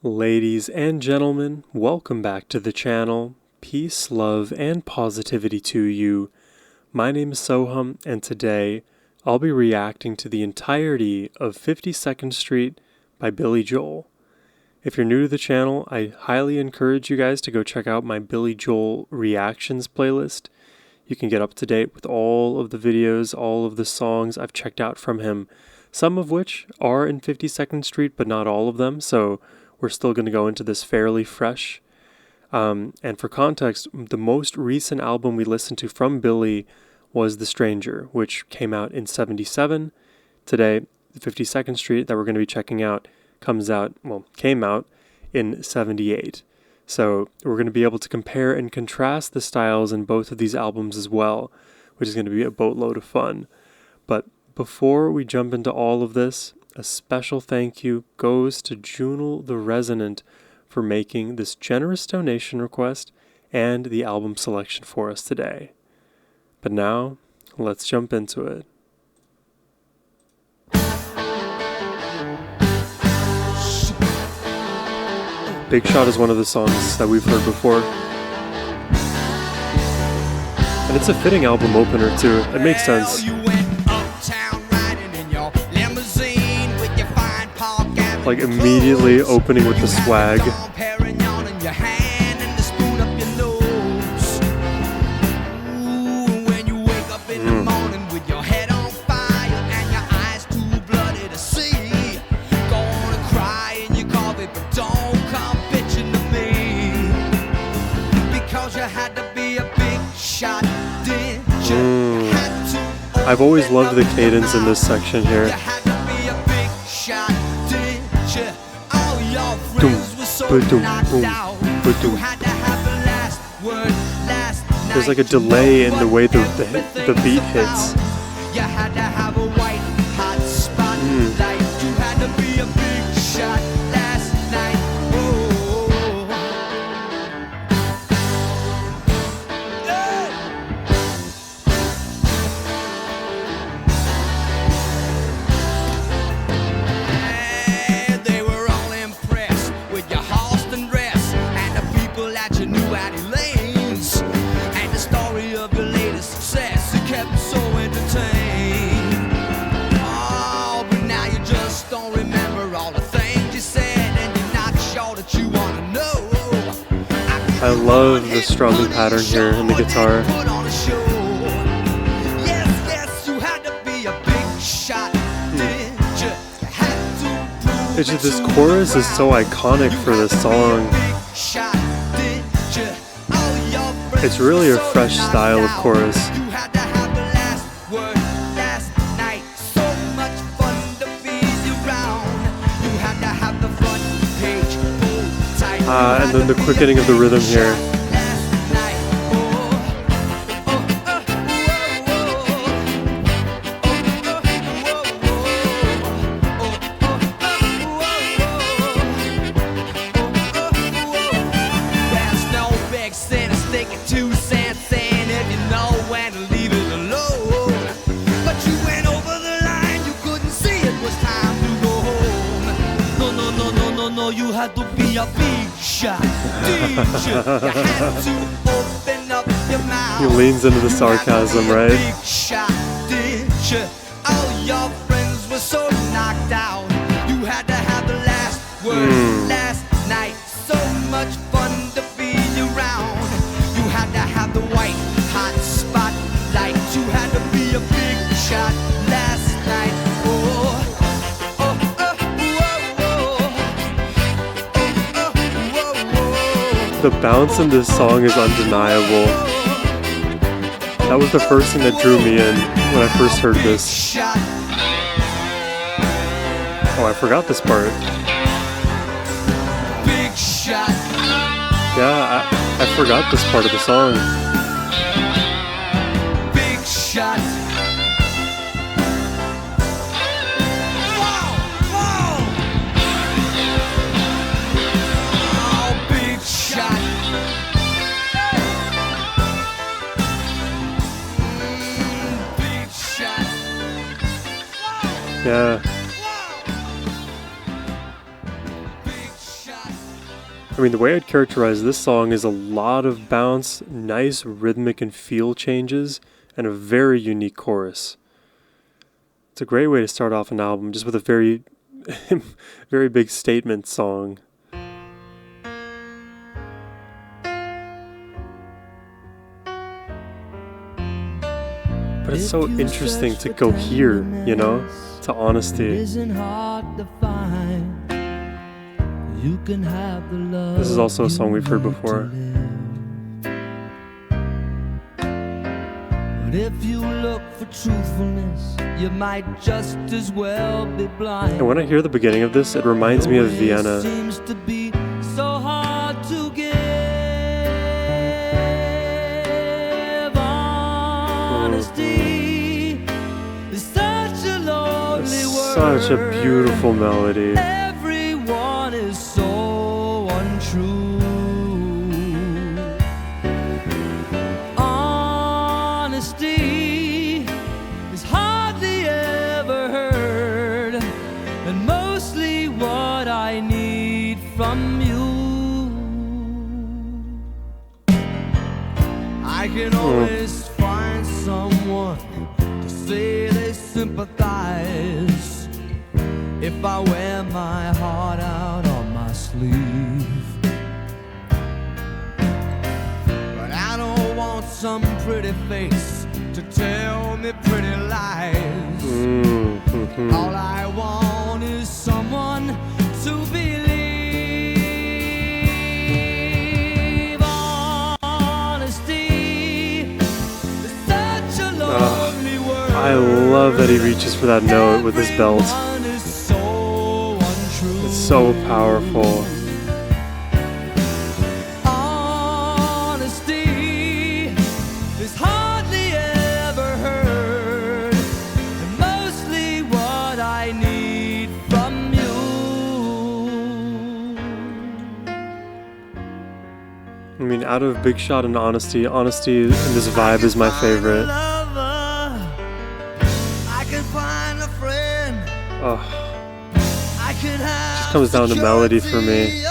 Ladies and gentlemen, welcome back to the channel. Peace, love, and positivity to you. My name is Sohum, and today I'll be reacting to the entirety of 52nd Street by Billy Joel. If you're new to the channel, I highly encourage you guys to go check out my Billy Joel reactions playlist. You can get up to date with all of the videos, all of the songs I've checked out from him, some of which are in 52nd Street, but not all of them, so we're still going to go into this fairly fresh. And for context, the most recent album we listened to from Billy was The Stranger, which came out in '77. Today, 52nd Street that we're going to be checking out came out in '78. So we're going to be able to compare and contrast the styles in both of these albums as well, which is going to be a boatload of fun. But before we jump into all of this, a special thank you goes to Junal the Resonant for making this generous donation request and the album selection for us today. But now, let's jump into it. Big Shot is one of the songs that we've heard before. And it's a fitting album opener too. It makes sense. Like immediately opening with the swag. I've always loved the cadence in this section here. There's like a delay in the way the beat hits. I love the strumming pattern here in the guitar. It's just, this chorus is so iconic for this song. It's really a fresh style of chorus. And then the quickening of the rhythm here. There's no big sin to stick it 2 cents in if you know when to leave it alone. But you went over the line, you couldn't see it was time to go home. No, you had to be a big shot. He leans into the sarcasm, right? Big shot, did you? All your friends were so knocked out. You had to have the last word last night. So much fun to be around. You had to have the white hot spotlight. You had to be a big shot last night. The bounce in this song is undeniable. That was the first thing that drew me in when I first heard this. Oh, I forgot this part. Yeah, I forgot this part of the song. Big shot. Yeah. Big shot. I mean, the way I'd characterize this song is a lot of bounce, nice rhythmic and feel changes, and a very unique chorus. It's a great way to start off an album, just with a very, very big statement song. But it's so interesting to go here, you know, to Honesty. This is also a song we've heard before. But if you look for truthfulness, you might just as well be blind. And when I hear the beginning of this, it reminds me of Vienna. It seems to be so hard to give honesty. It's such a lonely word. Such a beautiful melody. Everyone is so untrue. Honesty is hardly ever heard, and mostly what I need from you. I can always find someone to say they sympathize if I wear my heart out on my sleeve. But I don't want some pretty face to tell me pretty lies. All I want is someone to believe. Honesty is such a lonely word. I love that he reaches for that note with his belt. Everyone is so untrue. It's so powerful. Honesty is hardly ever heard, and mostly what I need from you. I mean, out of Big Shot and Honesty and this vibe is my favorite. I can find a friend. Oh, I can have just comes down to melody for me.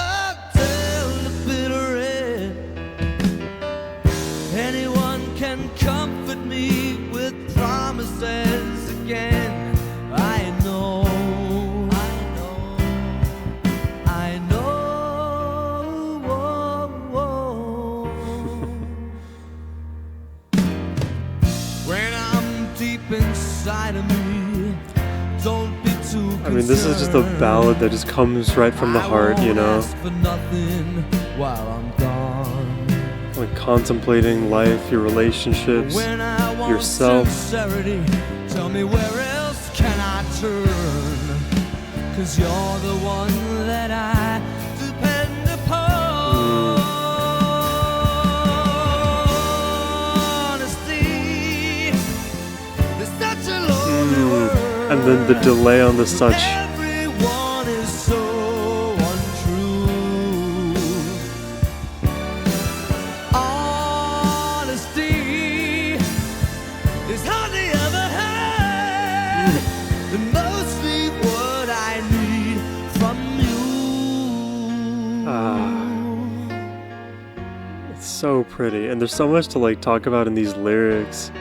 Anyone can comfort me with promises again. I know. When I'm deep inside of me, don't be too concerned. I mean, this is just a ballad that just comes right from the heart, you know? I won't ask for nothing while I'm gone. Like contemplating life, your relationships, When I want yourself. sincerity, tell me where else can I turn? 'Cause you're the one that I depend upon. Honesty is such a lonely word. And then the delay on the such. Everyone is so untrue. Honesty is hardly ever heard, and mostly what I need from you. It's so pretty, and there's so much to like talk about in these lyrics.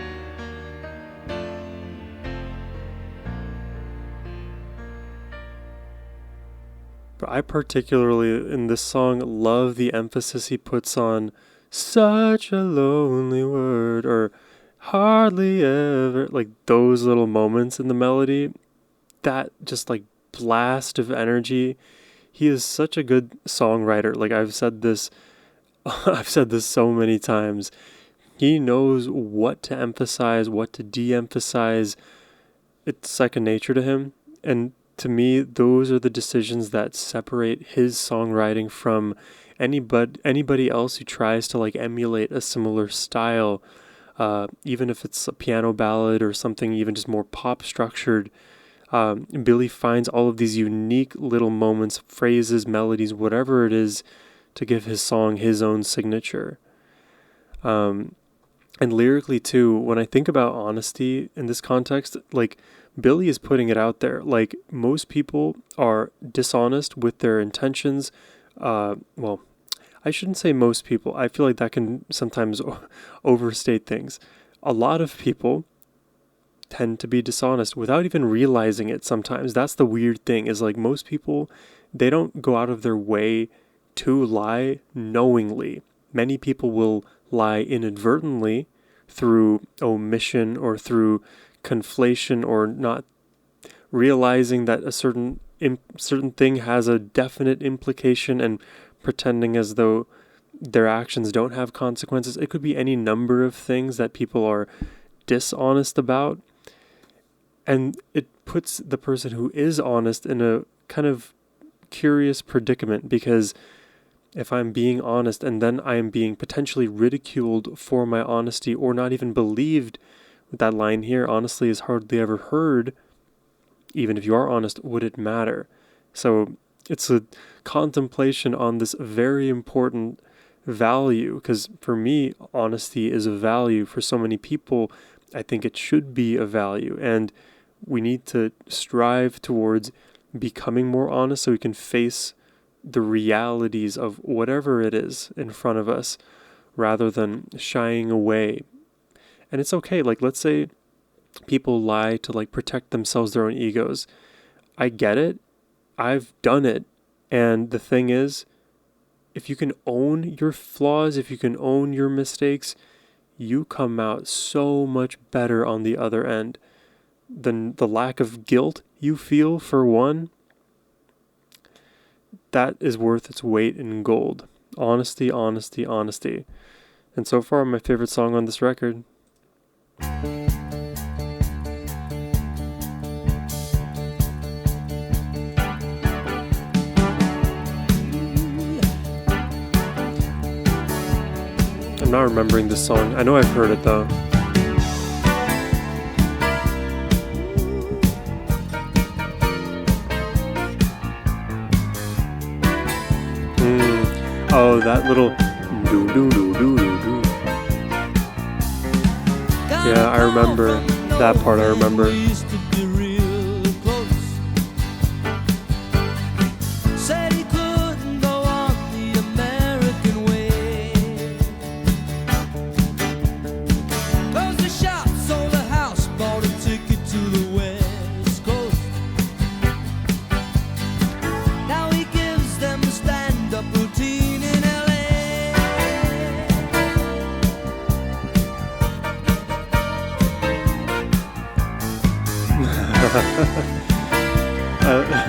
But I particularly, in this song, love the emphasis he puts on such a lonely word, or hardly ever, like those little moments in the melody, that just like blast of energy. He is such a good songwriter. Like I've said this so many times. He knows what to emphasize, what to de-emphasize. It's second nature to him. And to me, those are the decisions that separate his songwriting from anybody else who tries to like emulate a similar style, even if it's a piano ballad or something even just more pop structured. Billy finds all of these unique little moments, phrases, melodies, whatever it is, to give his song his own signature. And lyrically too, when I think about honesty in this context, like Billy is putting it out there. Like most people are dishonest with their intentions. Well, I shouldn't say most people. I feel like that can sometimes overstate things. A lot of people tend to be dishonest without even realizing it sometimes. That's the weird thing, is like most people, they don't go out of their way to lie knowingly. Many people will lie inadvertently through omission or through conflation or not realizing that a certain thing has a definite implication and pretending as though their actions don't have consequences. It could be any number of things that people are dishonest about. And it puts the person who is honest in a kind of curious predicament, because if I'm being honest and then I am being potentially ridiculed for my honesty or not even believed, that line here, honestly is hardly ever heard, even if you are honest, would it matter? So it's a contemplation on this very important value, because for me, honesty is a value. For so many people, I think it should be a value, and we need to strive towards becoming more honest so we can face the realities of whatever it is in front of us rather than shying away. And it's okay. Like, let's say people lie to like protect themselves, their own egos. I get it. I've done it. And the thing is, if you can own your flaws, if you can own your mistakes, you come out so much better on the other end. Than the lack of guilt you feel, for one, that is worth its weight in gold. Honesty, honesty, honesty. And so far, my favorite song on this record. I'm not remembering this song. I know I've heard it though. Oh, that little do do do do do do. Yeah, I remember that part. I remember.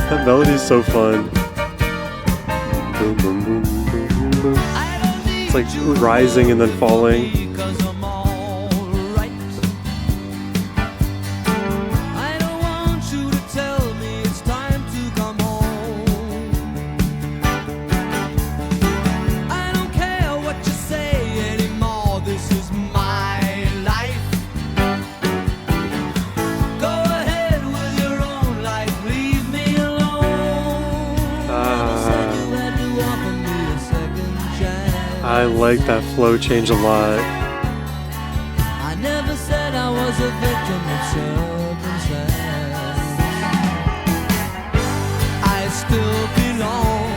That melody's so fun. Boom, boom, boom, boom, boom, boom. It's like rising and then falling. I like that flow change a lot. I never said I was a victim of circumstance. I still belong.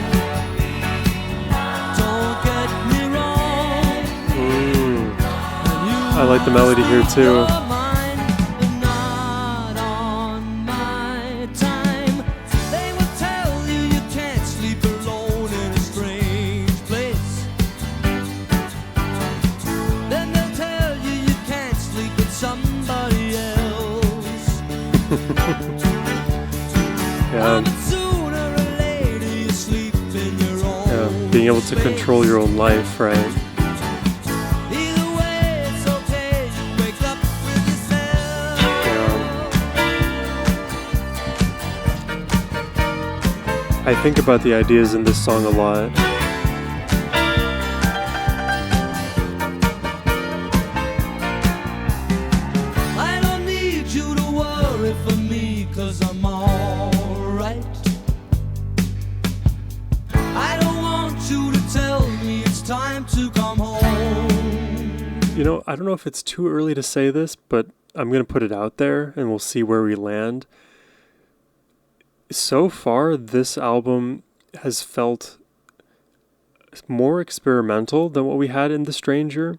Don't get me wrong. I like the melody here too. Yeah, being able to control your own life, right? I think about the ideas in this song a lot. I don't need you to worry for me, 'cause I'm alright. I don't want you to tell me it's time to come home. You know, I don't know if it's too early to say this, but I'm going to put it out there and we'll see where we land. So far, this album has felt more experimental than what we had in The Stranger.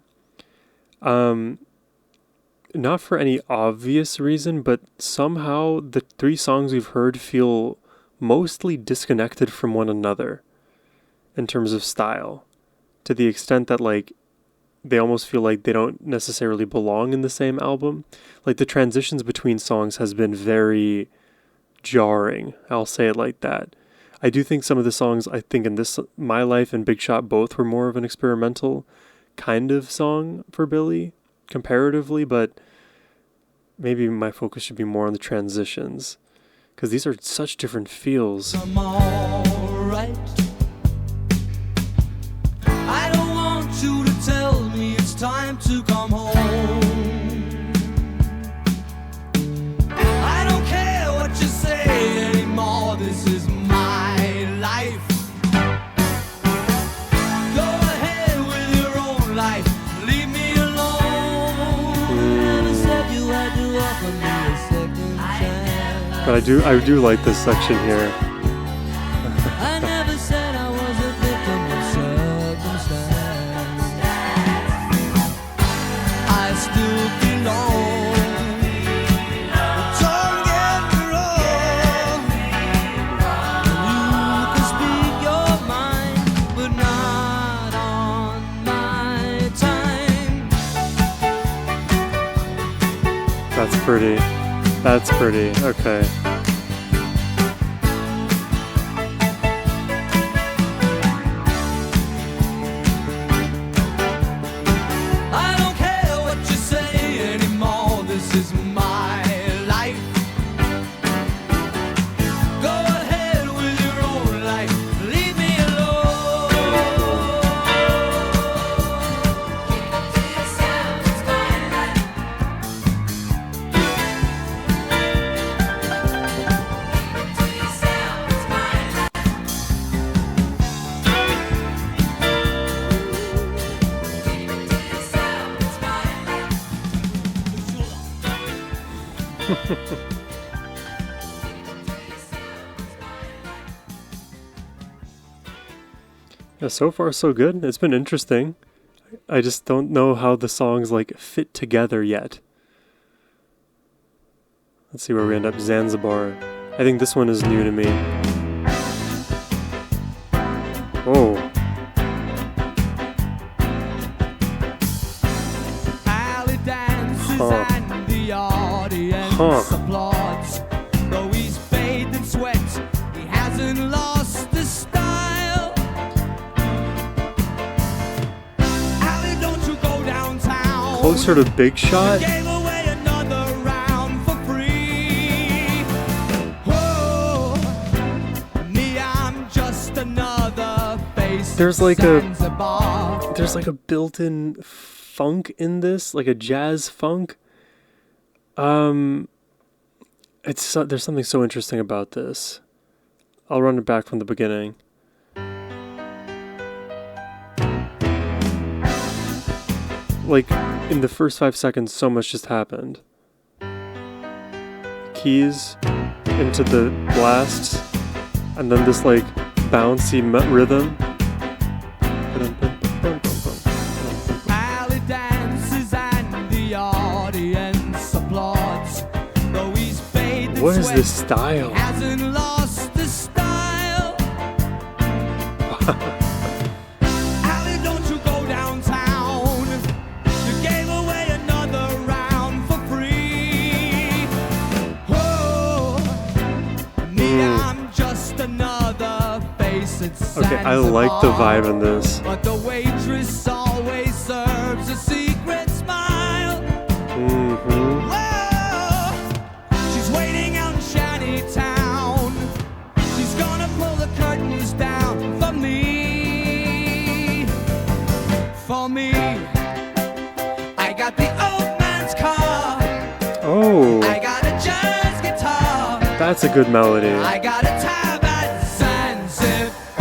Not for any obvious reason, but somehow the three songs we've heard feel mostly disconnected from one another in terms of style, to the extent that like they almost feel like they don't necessarily belong in the same album. Like the transitions between songs has been very jarring. I'll say it like that. I do think some of the songs, I think in this, My Life and Big Shot both were more of an experimental kind of song for Billy comparatively, but maybe my focus should be more on the transitions because these are such different feels. I'm alright. I don't want you to tell me it's time to come home. I don't care what you say anymore. This is my life. Go ahead with your own life. Leave me alone. Never said you had to offer me a second chance. But I do like this section here. I never said I was a victim of circumstance. I still belong. Don't get me wrong. You can speak your mind, but not on my time. That's pretty. That's pretty. Okay. I don't care what you say anymore. This is my life. Go ahead with your own life. Leave me alone. Keep it to yourself. It's my life. Keep it to yourself. It's my life. Keep it to yourself. It's my life. Yeah, so far so good. It's been interesting. I just don't know how the songs like fit together yet. Let's see where we end up. Zanzibar. I think this one is new to me. Oh, Alley dances Huh. and the audience Huh. applauds. Though he's bathed in sweat, he hasn't lost his style. Alley, don't you go downtown. closer to Big Shot. Gave away another round for free. Whoa, me, I'm just another face. There's of like a- Zanzibar. There's like a built-in funk in this, like a jazz funk. There's something so interesting about this. I'll run it back from the beginning. Like in the first 5 seconds, so much just happened. Keys into the blasts, and then this like bouncy rhythm. Alley dances and the audience applauds. Though he's bathed in What is sweat, this style? he hasn't lost his style. Alley, don't you go downtown. You gave away another round for free. Whoa, me, I'm just another face at Okay, I like the vibe in this. but the waitress always serves a secret smile. Mm-hmm. Whoa, she's waiting out in Shantytown. She's gonna pull the curtains down for me. For me, I got the old man's car. Oh, I got a jazz guitar. that's a good melody. I got a tab at Zanzibar.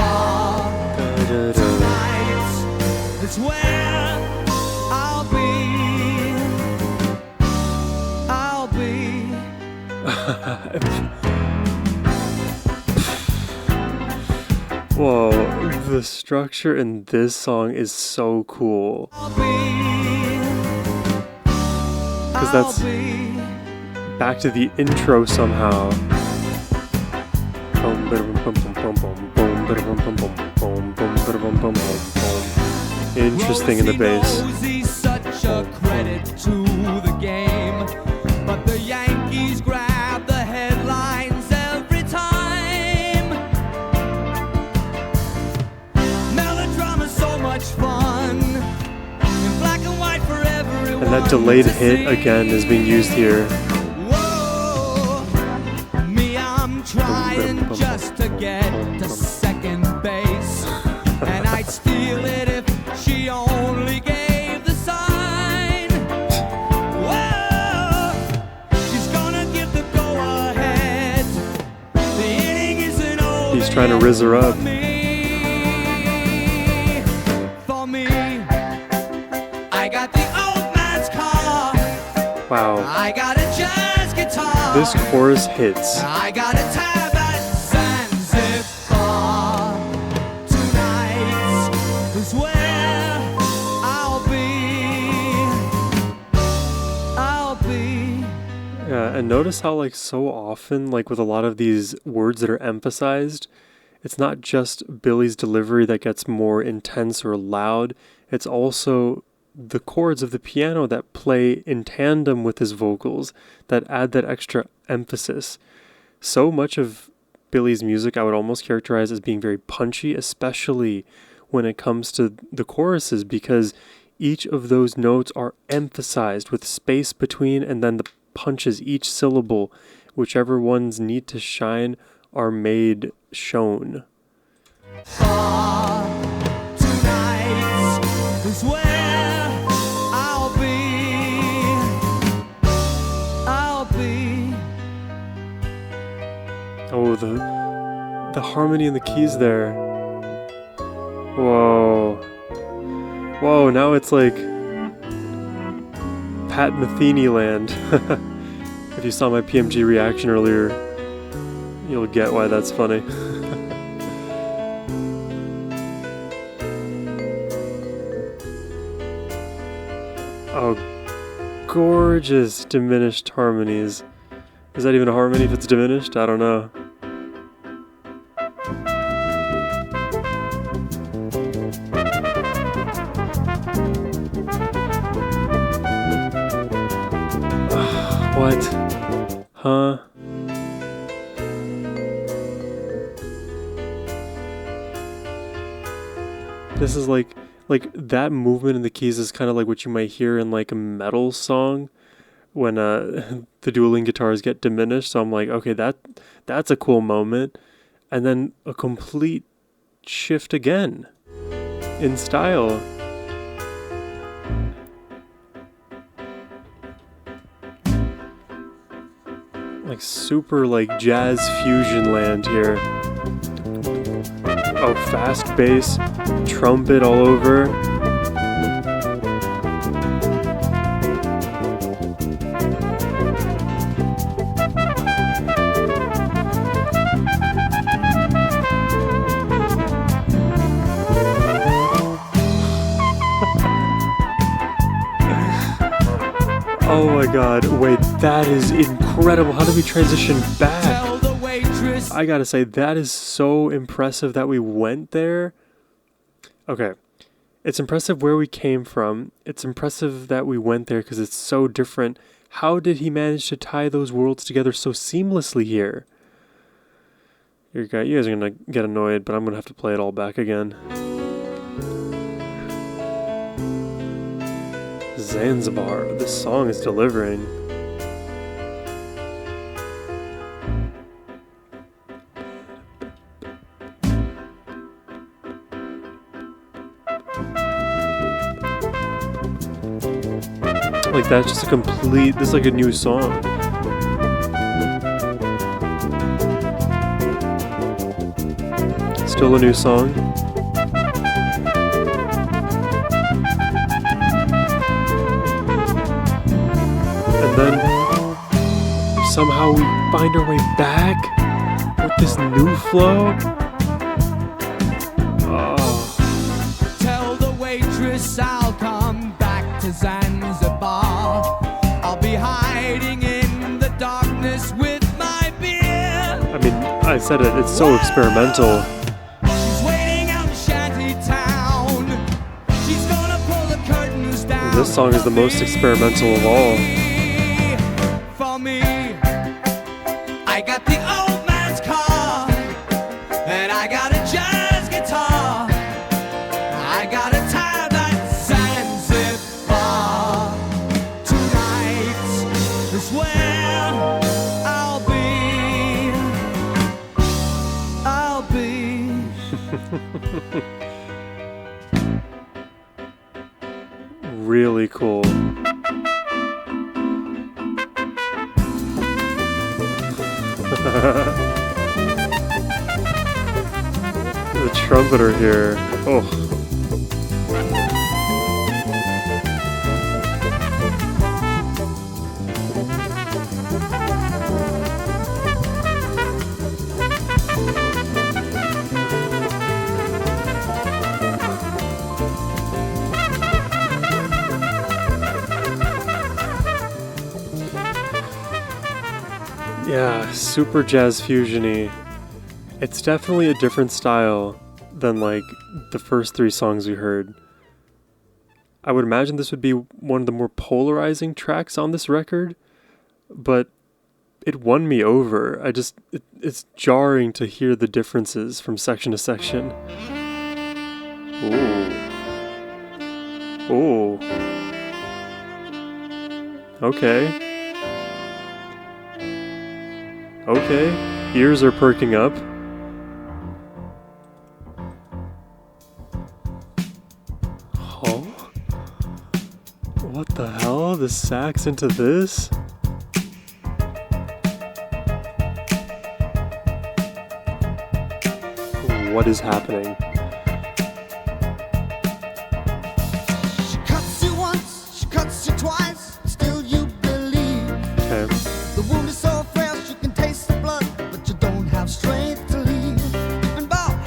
Tonight is where I'll be. I'll be. Whoa, the structure in this song is so cool. Because that's back to the intro somehow. Interesting in the bass. Rosie's such a credit to the game, but the Yankees grab the headlines every time. Melodrama's so much fun. In black and white for everyone. And that delayed hit again is being used here. Whoa, me, I'm trying just to get to second base, and I'd steal it if she only gave the sign. Whoa, she's gonna give the go-ahead. The inning isn't over. He's trying to rizz her up. For me, I got the old man's car. Wow. I got a jazz guitar. This chorus hits. I got a tab at Zanzibar. Tonight is where I'll be. Yeah, and notice how like so often, like with a lot of these words that are emphasized, it's not just Billy's delivery that gets more intense or loud, it's also the chords of the piano that play in tandem with his vocals that add that extra emphasis. So much of Billy's music I would almost characterize as being very punchy, especially when it comes to the choruses, because each of those notes are emphasized with space between, and then the punches, each syllable, whichever ones need to shine, are made shown. Tonight is where I'll be. Oh, the harmony in the keys there. Whoa. Whoa, now it's like Pat Metheny land. If you saw my PMG reaction earlier, you'll get why that's funny. Oh, gorgeous diminished harmonies. Is that even a harmony if it's diminished? I don't know. What? Huh? This is like that movement in the keys is kind of like what you might hear in like a metal song when the dueling guitars get diminished. So I'm like, okay, that's a cool moment. And then a complete shift again in style. Like super like jazz fusion land here. Oh, fast bass, trumpet all over. Oh my god, wait, that is incredible. How did we transition back? I gotta say, that is so impressive that we went there. Okay, it's impressive where we came from. It's impressive that we went there because it's so different. How did he manage to tie those worlds together so seamlessly here? You guys are gonna get annoyed, but I'm gonna have to play it all back again. Zanzibar, this song is delivering. Like that's just this is like a new song. Still a new song. And then somehow we find our way back with this new flow. promise I'll come back to Zanzibar. I'll be hiding in the darkness with my beer. I mean, I said it, it's so experimental. She's waiting out in shanty town. She's gonna pull the curtains down. This song is the most experimental of all. For me, I got the old man's car, and I got a jazz guitar. I got a time at Zanzibar. Tonight is where I'll be. Really cool. The trumpeter here. Oh. Yeah, super jazz fusion-y. It's definitely a different style than like the first three songs we heard. I would imagine this would be one of the more polarizing tracks on this record, but it won me over. It's jarring to hear the differences from section to section. Ooh. Ooh. Okay. Okay, ears are perking up. Oh? What the hell? The sax into this? What is happening? She cuts you once, she cuts you twice, still you believe. Okay. The wound is so fresh, you can taste the blood, but you don't have strength to leave. You've been bought,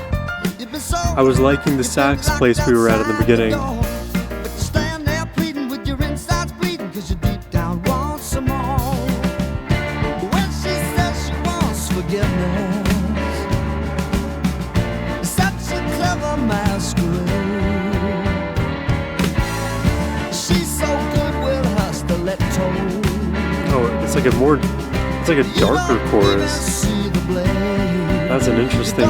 you've been sold. I was liking the sax place we were at in the beginning. But you stand there pleading with your insides bleeding, 'cause you deep down want some more. When she says she wants forgiveness, it's such a clever masquerade. She's so good with her stiletto. Oh, it's like a darker chorus. That's an interesting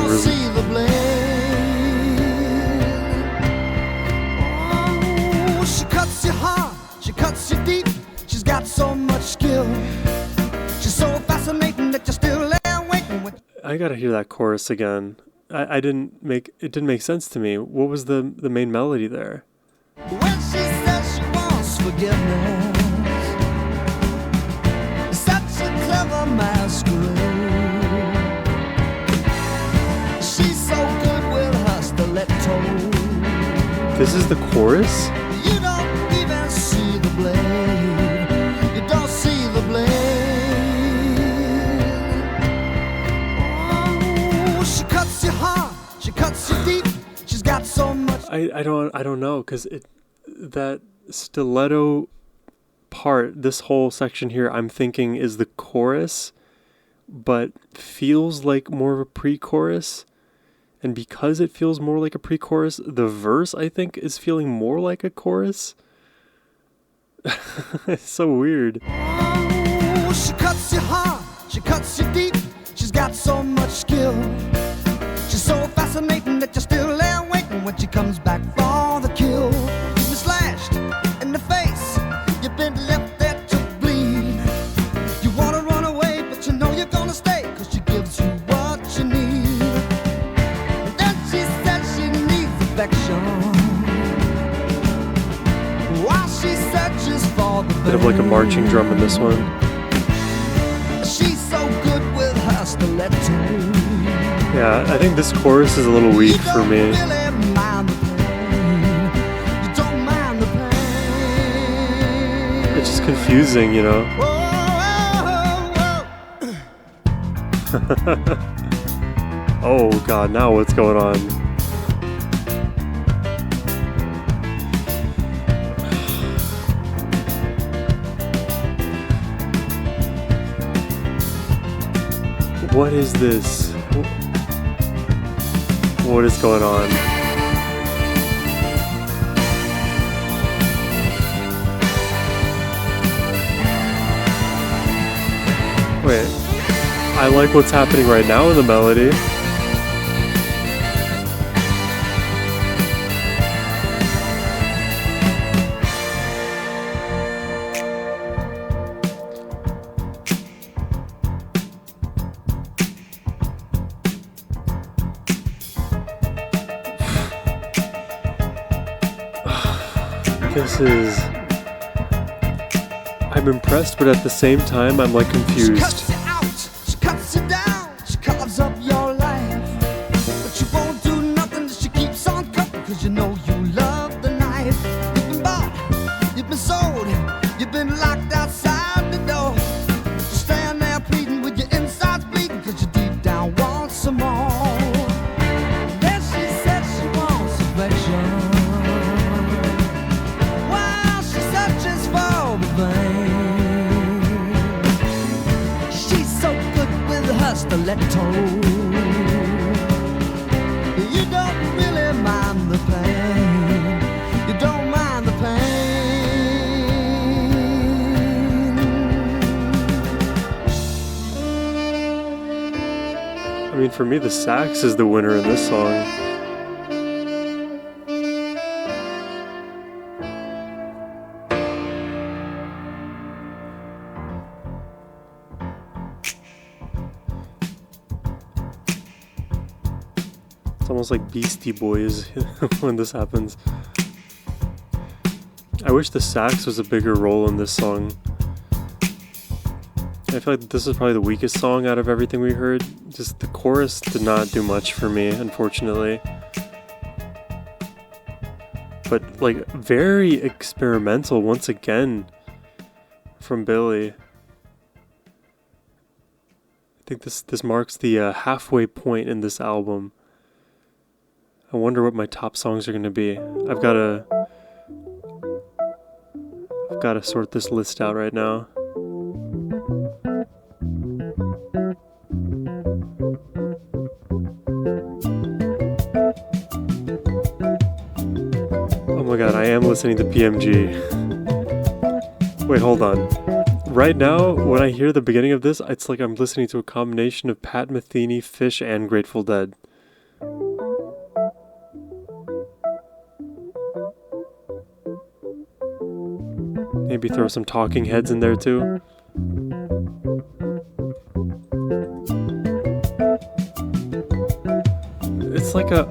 She cuts you hard, she cuts you deep. She's got so much skill. She's so fascinating that you're still there waiting. I gotta hear that chorus again. It didn't make sense to me. What was the main melody there? When she says she wants forgiveness, it's such a clever masquerade. She's so good with her stiletto. This is the chorus? You don't even see the blade. You don't see the blade. Oh, she cuts you hard, she cuts you deep. She's got so much. I don't know, because that stiletto part, this whole section here, I'm thinking is the chorus, but feels like more of a pre-chorus. And because it feels more like a pre-chorus, the verse, I think, is feeling more like a chorus. It's so weird. Oh, she cuts you hard, she cuts you deep. She's got so much skill. She's so fascinating that you're still there waiting when she comes back for the kill. You've been slashed in the face, you've been left there to bleed. You want to run away, but you know you're gonna stay, 'cause she gives you what you need. And then she says she needs affection, while she searches for the Bit of like a marching drum in this one. She's so good with her stiletto. Yeah, I think this chorus is a little weak for me. You don't mind the pain. You don't mind the pain. It's just confusing, you know? Whoa, whoa, whoa. Oh god, now what's going on? What is this? What is going on? Wait, I like what's happening right now in the melody. I'm impressed, but at the same time, I'm like confused. She cuts you out, she cuts you down, she carves up your life. But you won't do nothing, she keeps on cutting, cause you know you love the knife. You've been bought, you've been sold, you've been locked outside the door. You stand there pleading with your insides bleeding, cause you deep down want some more. Then she said she wants affection, while she searches for revenge. Stiletto. You don't really mind the pain. You don't mind the pain. I mean, for me, the sax is the winner in this song. It's almost like Beastie Boys when this happens. I wish the sax was a bigger role in this song. I feel like this is probably the weakest song out of everything we heard. Just the chorus did not do much for me, unfortunately. But like very experimental once again from Billy. I think this marks the halfway point in this album. I wonder what my top songs are going to be. I've got to sort this list out right now. Oh my god, I am listening to PMG. Wait, hold on. Right now, when I hear the beginning of this, it's like I'm listening to a combination of Pat Metheny, Fish, and Grateful Dead. Maybe throw some Talking Heads in there too. It's like a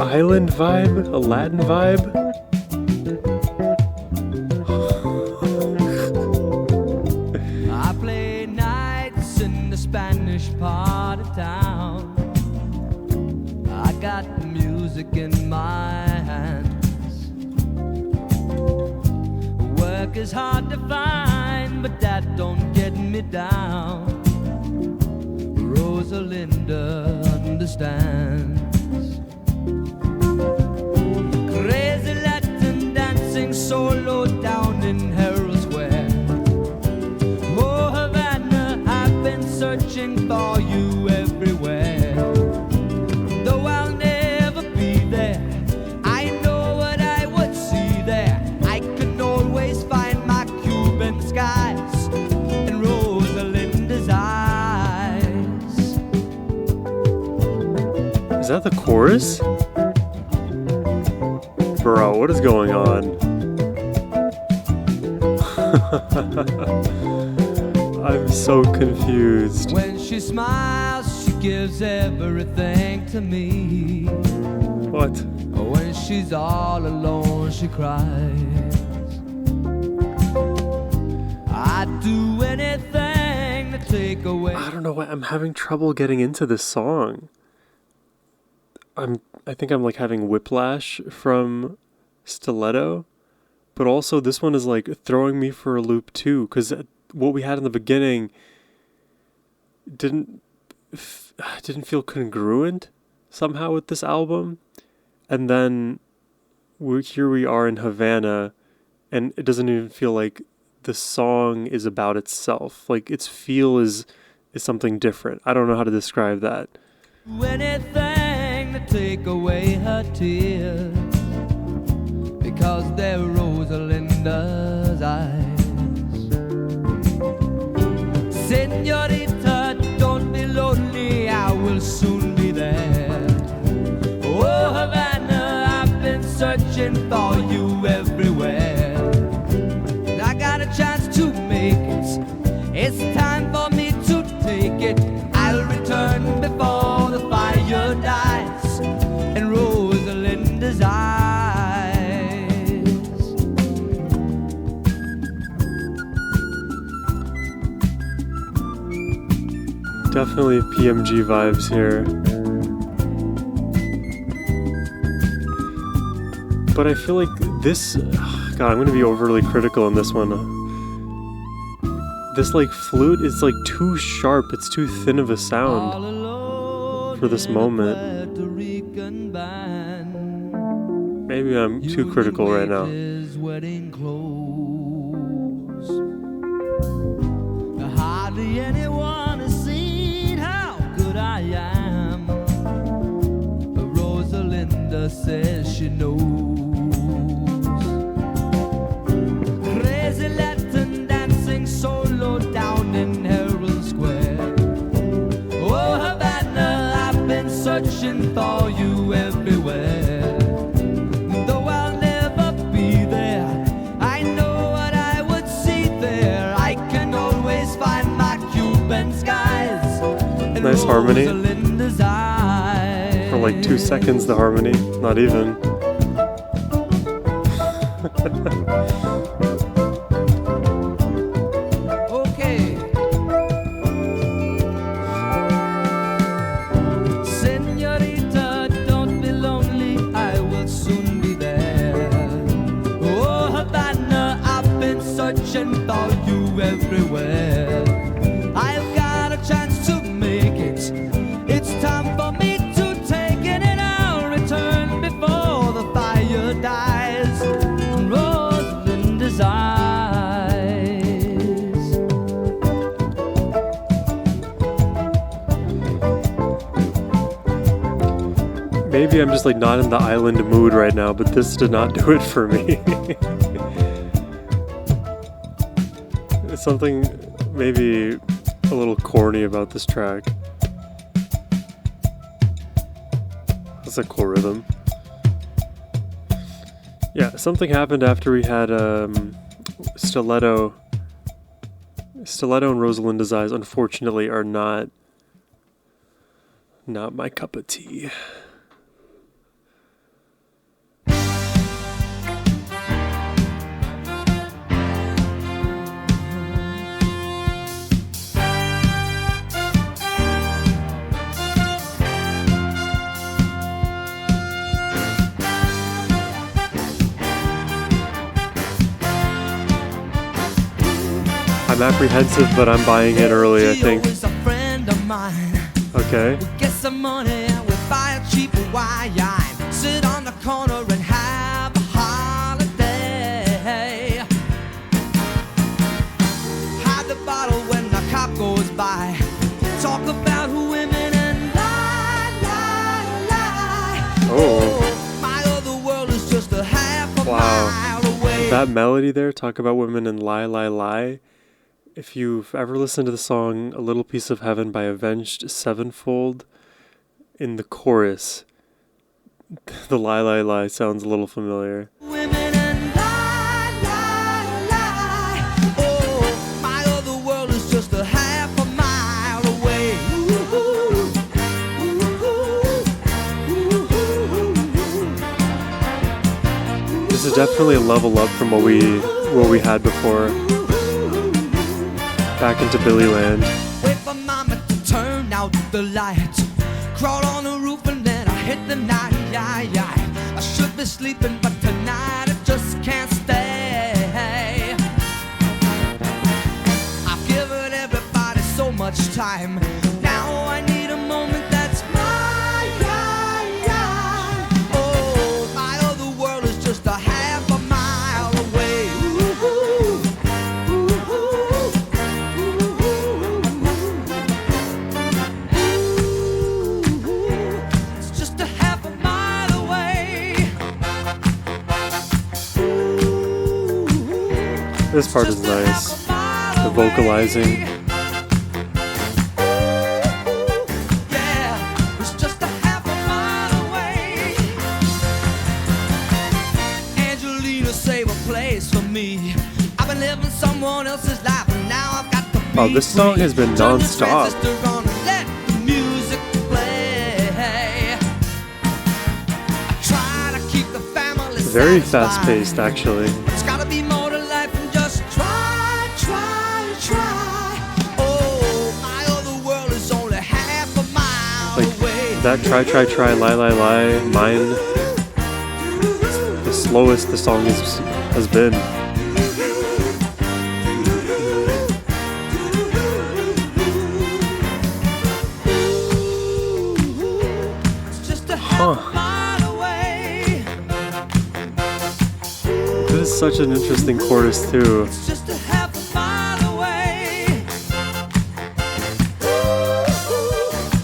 island vibe, a Latin vibe. I play nights in the Spanish part of town. I got music in my hands. Work is hard to find, but that don't get me down. Rosalinda understands. Crazy Latin dancing solo down in Herald Square. Oh, Havana, I've been searching for you everywhere. Though I'll never be there, I know what I would see there. I can always find my Cuban skies and Rosalinda's eyes. Is that the chorus? Bro, what is going on? I'm so confused. When she smiles, she gives everything to me. What? When she's all alone, she cries. I'd do anything to take away. I don't know why I'm having trouble getting into this song. I think I'm like having whiplash from Stiletto, but also this one is like throwing me for a loop too, because what we had in the beginning didn't feel congruent somehow with this album, and then here we are in Havana, and it doesn't even feel like the song is about itself. Like its feel is is something different. I don't know how to describe that. Anything to take away her tears, because they're Rosalinda's eyes. Senorita, don't be lonely, I will soon be there. Oh, Havana, I've been searching for you everywhere. I got a chance to make it, it's time for me to take it. I'll return before the fire dies in Rosalinda's eyes. Definitely PMG vibes here. But I feel like this... God, I'm going to be overly critical on this one. This like flute is like too sharp. It's too thin of a sound for this moment. Maybe I'm too critical right now. Hardly anyone has seen how good I am, but Rosalinda says she knows. Crazy Latin dancing solo down in Herald Square. Oh, Havana, I've been searching for you everywhere. Though I'll never be there, I know what I would see there. I can always find my Cuban skies. Nice harmony. Rosalinda's eyes. For like 2 seconds, the harmony. Not even. Okay. Senorita, don't be lonely, I will soon be there. Oh, Havana, I've been searching for you everywhere. I've got a chance to make it, it's time for me to take it, and I'll return before the fire dies in Rosalinda's eyes. Maybe I'm just like not in the island mood right now, but this did not do it for me. It's something maybe a little corny about this track. That's a cool rhythm. Yeah, something happened after we had Stiletto. Stiletto and Rosalinda's Eyes, unfortunately, are not my cup of tea. I'm apprehensive, but I'm buying it early, I think. Okay. We get some money and we buy a cheap wine. Sit on the corner and have a holiday. Hide the bottle when the cop goes by. Talk about women and lie, lie, lie. Oh. My other world is just a half a Wow. mile away. That melody there, talk about women and lie, lie, lie. If you've ever listened to the song A Little Piece of Heaven by Avenged Sevenfold, in the chorus, the lie, lie, lie sounds a little familiar. Women and lie, lie, lie. Oh, my other world is just a half a mile away. This is definitely a level up from what we had before. Back into Billy Land. Wait for mama to turn out the lights. Crawl on the roof and then I hit the night. I should be sleeping, but tonight I just can't stay. I've given everybody so much time. Now I need a moment that's mine. Oh, my other world is just a half a mile away. This part is nice. The vocalizing. Oh, this song has been non-stop. Very fast-paced, actually. It's gotta be more to life than just try. Oh, my other world is only half a mile away. That try, lie, mine. The slowest the song has been. This is such an interesting chorus too. Just a half a mile away.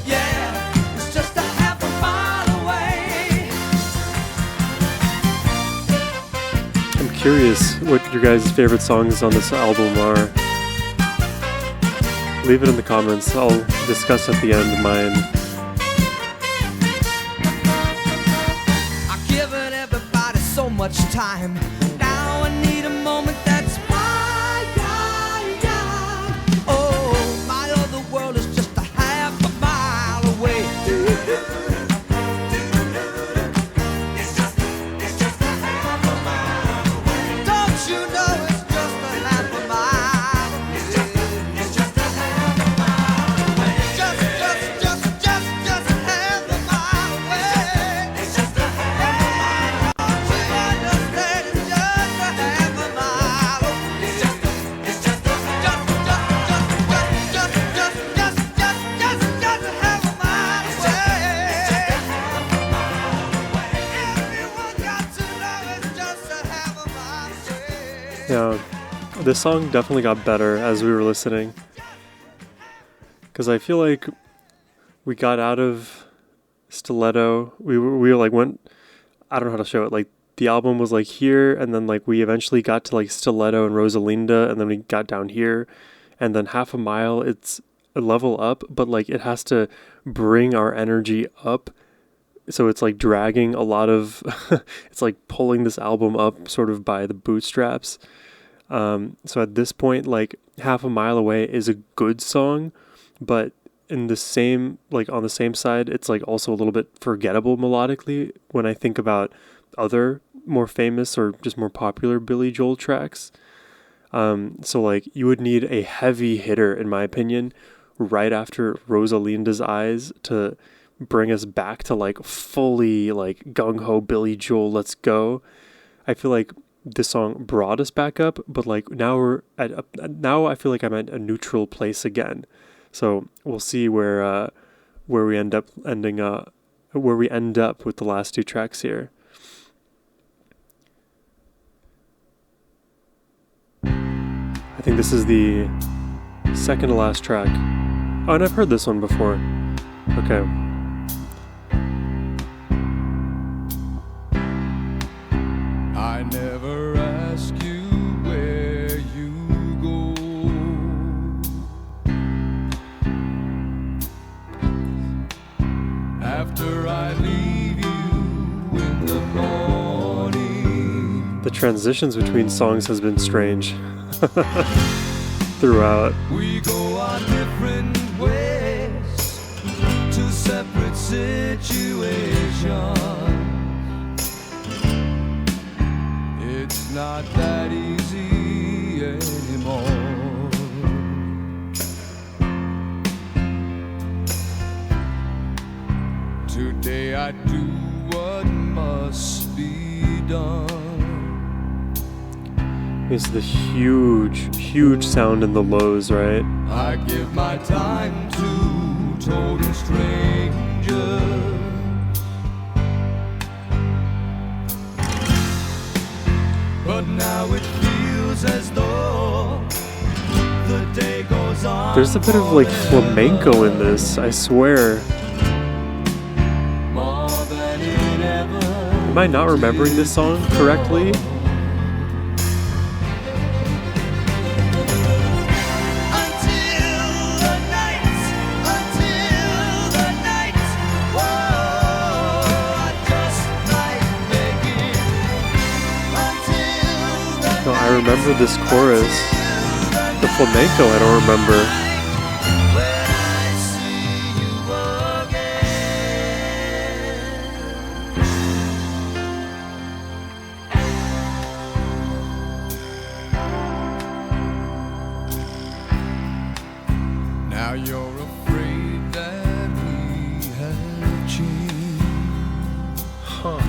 Yeah, it's just a half a mile away. I'm curious what your guys' favorite songs on this album are. Leave it in the comments. I'll discuss at the end mine. I've given everybody so much time. Now I need a moment that's mine. Oh, my other world is just a half a mile away. It's just a half a mile away. Don't you know it's just a half a mile? It's just a half a mile away. Just a half a mile away. It's just a half a mile. Don't you understand? It's just a half a mile. It's just a half a mile away. Everyone got to know it's just a half a mile away. Yeah, this song definitely got better as we were listening. Because I feel like we got out of Stiletto. We were like went. I don't know how to show it. Like the album was like here, and then like we eventually got to like Stiletto and Rosalinda, and then we got down here, and then Half a Mile. It's a level up, but like it has to bring our energy up. So it's like dragging a lot of. It's like pulling this album up sort of by the bootstraps. So at this point, like Half a Mile Away is a good song, but in the same, like on the same side, it's like also a little bit forgettable melodically when I think about other more famous or just more popular Billy Joel tracks. So like you would need a heavy hitter, in my opinion, right after Rosalinda's Eyes to bring us back to like fully like gung-ho Billy Joel, let's go. I feel like this song brought us back up, but like now now I feel like I'm at a neutral place again. So we'll see where we end up with the last two tracks here. I think this is the second to last track. Oh, and I've heard this one before. Okay. I never ask you where you go. After I leave you in the morning. The transitions between songs has been strange throughout. We go our different ways to separate situations. It's not that easy anymore. Today I do what must be done. It's the huge sound in the lows, right? I give my time to total strangers. But now it feels as though the day goes on. There's a bit of like flamenco in this, I swear. More than it ever. Am I not remembering this song correctly? I remember this chorus. The flamenco I don't remember. Now you're afraid that we have changed. Huh.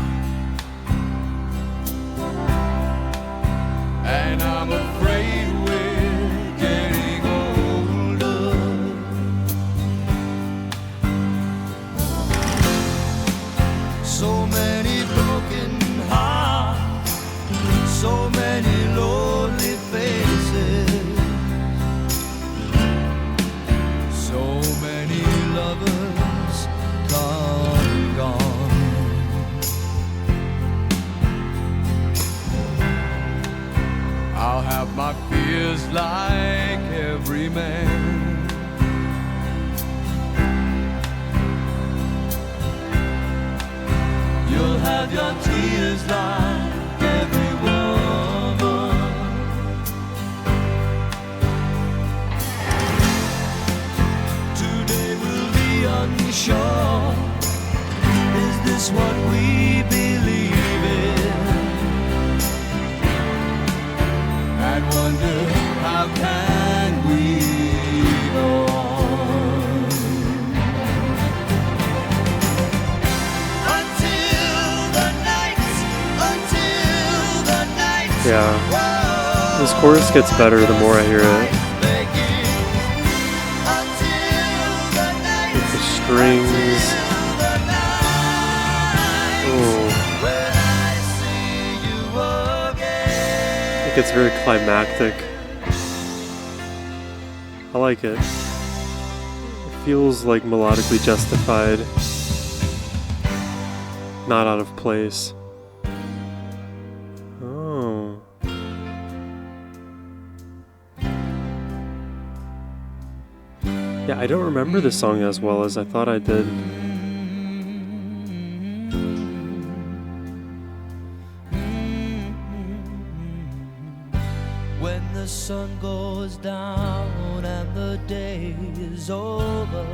And I'm afraid we're getting older. So many broken hearts, so many lonely faces, so many lovers come and gone. I'll have my fears like every man. You'll have your tears like every woman. Today we'll be unsure. Is this what we believe in? And wonder how can we go on until the night. Yeah. This chorus gets better the more I hear it. With the strings. Oh. It gets very climactic. I like it. It feels like melodically justified. Not out of place. Oh. Yeah, I don't remember this song as well as I thought I did. When the sun goes down and the day is over,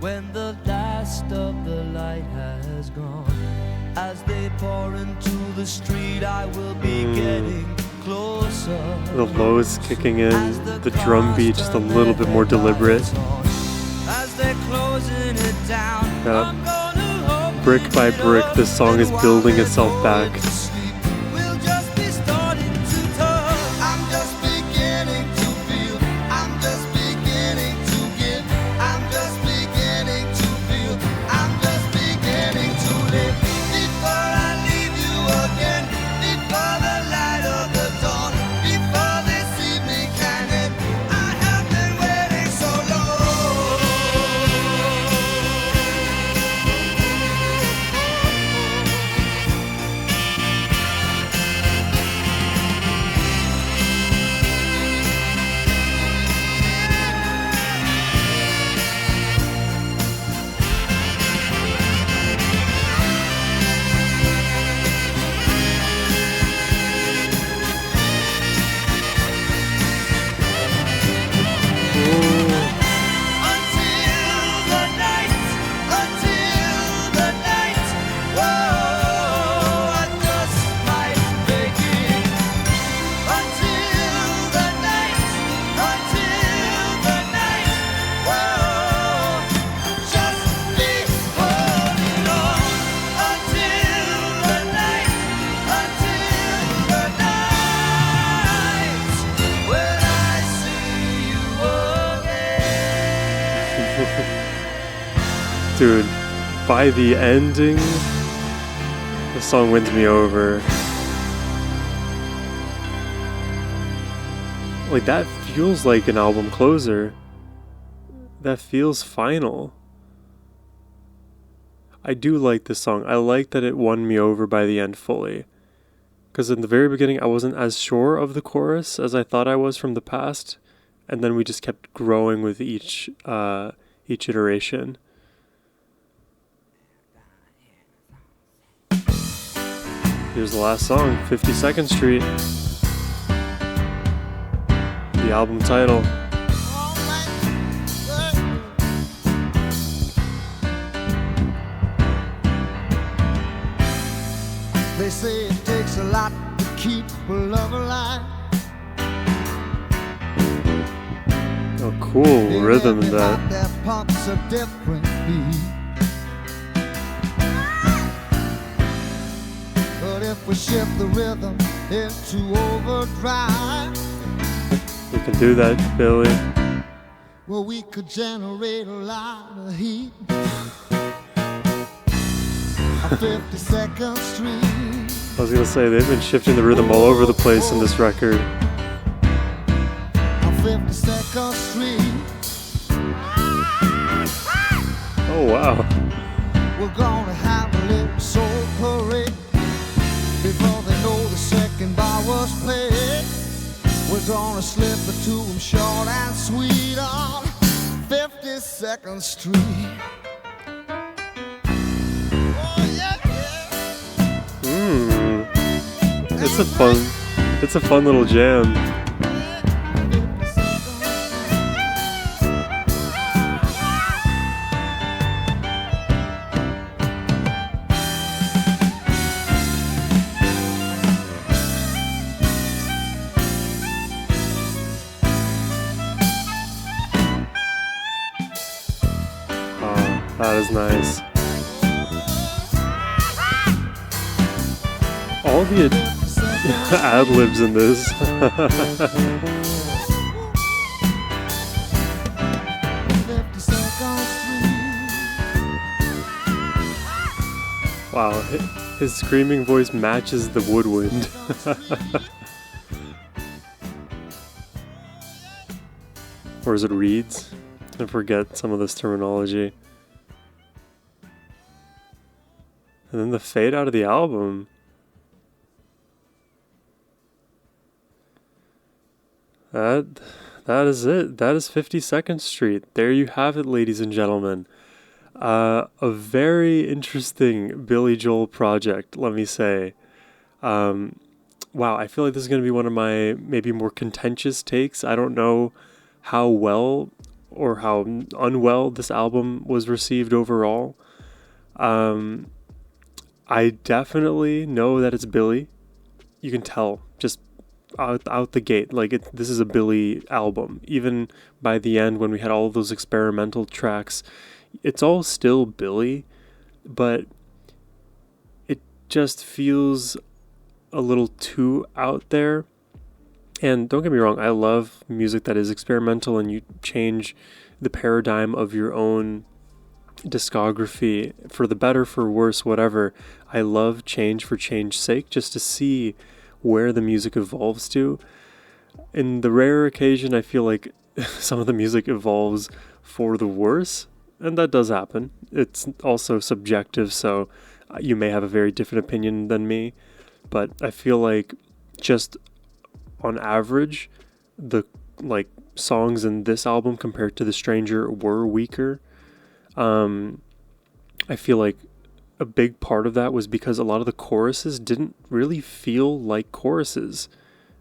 when the last of the light has gone, as they pour into the street, I will be getting closer. The low is kicking in, the drum beat just a little bit more deliberate. As they're closing it down, Yeah. I'm gonna hope Brick by brick, this song is building itself back. we'll just be starting to talk. I'm just beginning to feel. I'm just beginning to give. I'm just beginning to feel. I'm just beginning to live. Before I leave you again, before the light of the dawn, before this evening can end, I have been waiting so long. Until the night, whoa, I just might begin. Until the night, whoa, just be holding on. Until the night, when I see you again. Dude, by the ending, the song wins me over. Like, that feels like an album closer. That feels final. I do like this song. I like that it won me over by the end fully. Because in the very beginning, I wasn't as sure of the chorus as I thought I was from the past. And then we just kept growing with each iteration. Here's the last song, 52nd Street. The album title. They say it takes a lot to keep a love alive. Oh, cool rhythm in that. Their pumps a different beat. But if we shift the rhythm into overdrive, We can do that, Billy. well, we could generate a lot of heat. A 52nd Street. I was gonna say, they've been shifting the rhythm all over the place in this record. 52nd Street. Oh, wow. We're gonna have a little soul parade before they know the second bar was played. We're gonna slip it to them short and sweet on 52nd Street. Oh, yeah, yeah. It's a fun little jam. That is nice. All the ad-libs in this. Wow, his screaming voice matches the woodwind. Or is it reeds? I forget some of this terminology. And then the fade out of the album. That is it. That is 52nd Street. There you have it, ladies and gentlemen. A very interesting Billy Joel project, let me say. Wow, I feel like this is going to be one of my maybe more contentious takes. I don't know how well or how unwell this album was received overall. I definitely know that it's Billy. You can tell just out the gate. Like, this is a Billy album. Even by the end, when we had all of those experimental tracks, it's all still Billy, but it just feels a little too out there. And don't get me wrong, I love music that is experimental and you change the paradigm of your own discography for the better, for worse, whatever. I love change for change's sake, just to see where the music evolves to. In the rare occasion, I feel like some of the music evolves for the worse, and that does happen. It's also subjective, so you may have a very different opinion than me, but I feel like just on average, the songs in this album compared to The Stranger were weaker. I feel like a big part of that was because a lot of the choruses didn't really feel like choruses.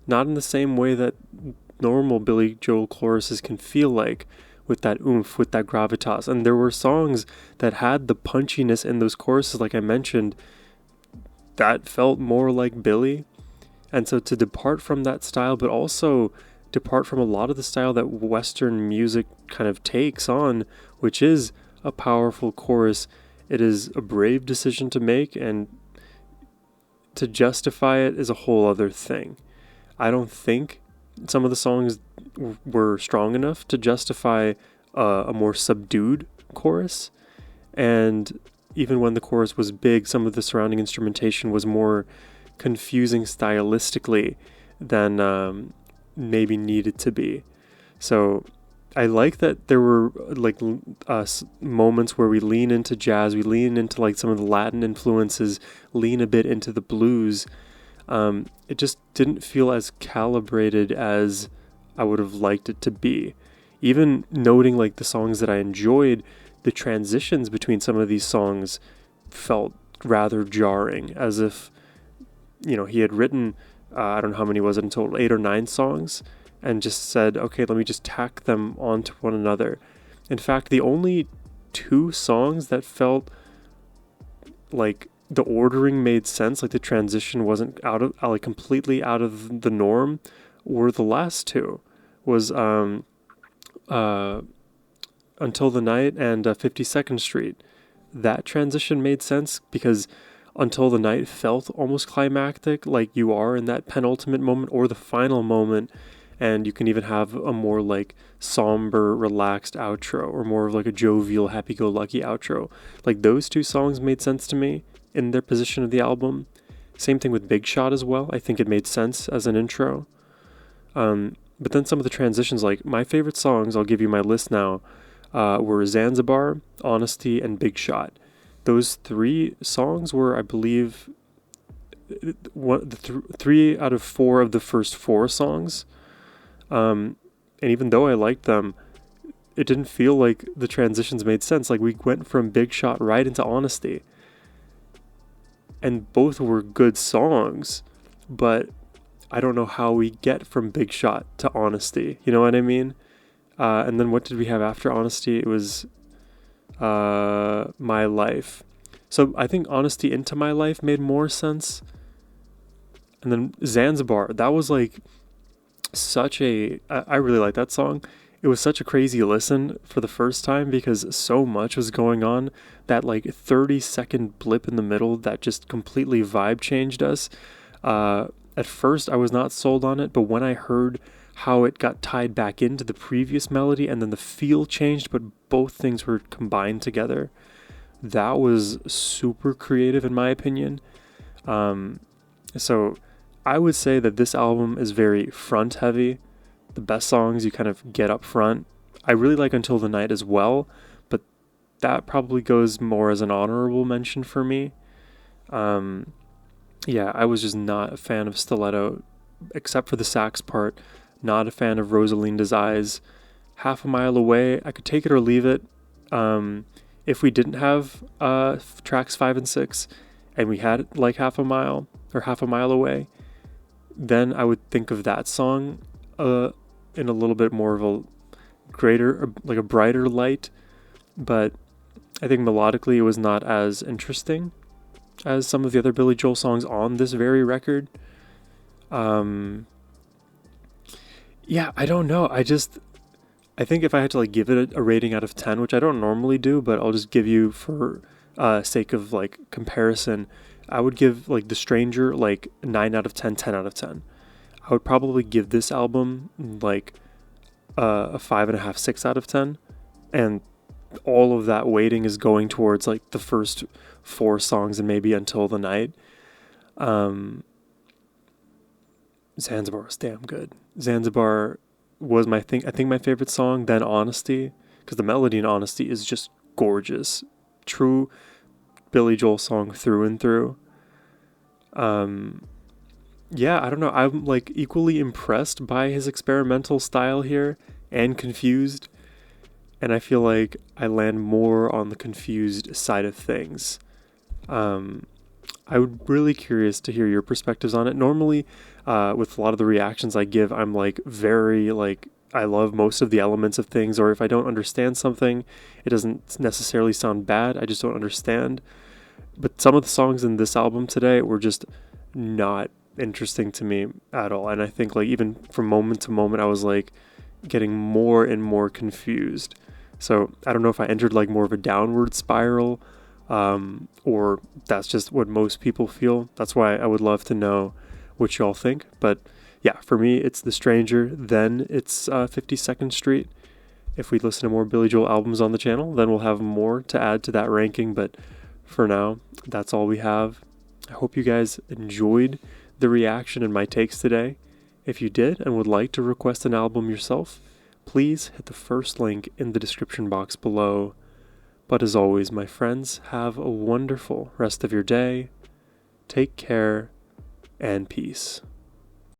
Not in the same way that normal Billy Joel choruses can feel like, with that oomph, with that gravitas. And there were songs that had the punchiness in those choruses, like I mentioned, that felt more like Billy. And so to depart from that style, but also depart from a lot of the style that Western music kind of takes on, which is a powerful chorus, it is a brave decision to make, and to justify it is a whole other thing. I don't think some of the songs were strong enough to justify a more subdued chorus, and even when the chorus was big, some of the surrounding instrumentation was more confusing stylistically than maybe needed to be. So I like that there were moments where we lean into jazz, we lean into some of the Latin influences, lean a bit into the blues. It just didn't feel as calibrated as I would have liked it to be. Even noting the songs that I enjoyed, the transitions between some of these songs felt rather jarring, as if he had written I don't know how many was it in total, 8 or 9 songs, and just said, okay, let me just tack them onto one another. In fact, the only two songs that felt like the ordering made sense, like the transition wasn't like completely out of the norm, were the last two. Was Until the Night and 52nd Street. That transition made sense because Until the Night felt almost climactic, like you are in that penultimate moment or the final moment, and you can even have a more like somber, relaxed outro, or more of like a jovial, happy-go-lucky outro. Like those two songs made sense to me in their position of the album. Same thing with Big Shot as well. I think it made sense as an intro. But then some of the transitions, like my favorite songs, I'll give you my list now, were Zanzibar, Honesty, and Big Shot. Those three songs were, I believe, three out of four of the first four songs. And even though I liked them, it didn't feel like the transitions made sense. Like we went from Big Shot right into Honesty. And both were good songs, but I don't know how we get from Big Shot to Honesty. You know what I mean? And then what did we have after Honesty? It was My Life. So I think Honesty into My Life made more sense. And then Zanzibar, that was like such a... I really like that song. It was such a crazy listen for the first time because so much was going on. That like 30-second blip in the middle that just completely vibe changed us. At first, I was not sold on it, but when I heard how it got tied back into the previous melody and then the feel changed, but both things were combined together, that was super creative in my opinion. So I would say that this album is very front heavy. The best songs you kind of get up front. I really like Until the Night as well, but that probably goes more as an honorable mention for me. Yeah, I was just not a fan of Stiletto, except for the sax part. Not a fan of Rosalinda's Eyes. Half a Mile Away, I could take it or leave it. If we didn't have tracks 5 and 6, and we had like Half a Mile or Half a Mile Away, then I would think of that song in a little bit more of a greater, like a brighter light. But I think melodically it was not as interesting as some of the other Billy Joel songs on this very record. Yeah, I don't know. I think if I had to like give it a rating out of 10, which I don't normally do, but I'll just give you for sake of like comparison, I would give like The Stranger like 9 out of 10, 10 out of 10. I would probably give this album like a 5.5, 6 out of 10. And all of that weighting is going towards like the first 4 songs and maybe Until the Night. Zanzibar was damn good. Zanzibar was I think my favorite song, then Honesty, because the melody in Honesty is just gorgeous. True Billy Joel song through and through. Yeah, I don't know. I'm like equally impressed by his experimental style here and confused. And I feel like I land more on the confused side of things. I would really curious to hear your perspectives on it. Normally, with a lot of the reactions I give, I'm like very like, I love most of the elements of things, or if I don't understand something, it doesn't necessarily sound bad. I just don't understand. But some of the songs in this album today were just not interesting to me at all. And I think like even from moment to moment, I was like getting more and more confused. So I don't know if I entered like more of a downward spiral, or that's just what most people feel. That's why I would love to know what y'all think. But yeah, for me, it's The Stranger, then it's 52nd Street. If we listen to more Billy Joel albums on the channel, then we'll have more to add to that ranking. But for now, that's all we have. I hope you guys enjoyed the reaction and my takes today. If you did and would like to request an album yourself, please hit the first link in the description box below. But as always, my friends, have a wonderful rest of your day. Take care and peace.